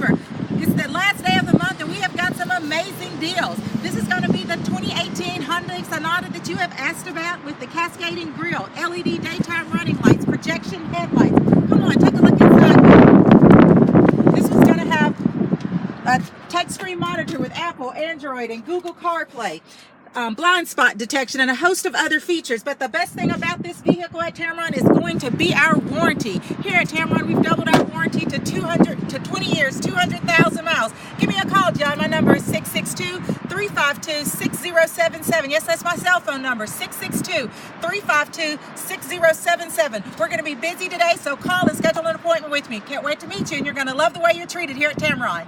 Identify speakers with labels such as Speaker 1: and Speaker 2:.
Speaker 1: Hoover. It's the last day of the month and we have got some amazing deals. This is going to be the 2018 Hyundai Sonata that you have asked about with the cascading grille, LED daytime running lights, projection headlights. Come on, take a look inside. This one's going to have a touchscreen monitor with Apple, Android, and Google CarPlay. Blind spot detection and a host of other features. But the best thing about this vehicle at Tameron is going to be our warranty. Here at Tameron, we've doubled our warranty to 20 years, 200,000 miles. Give me a call, John. My number is 662-352-6077. Yes, that's my cell phone number, 662-352-6077. We're going to be busy today, so call and schedule an appointment with me. Can't wait to meet you, and you're going to love the way you're treated here at Tameron.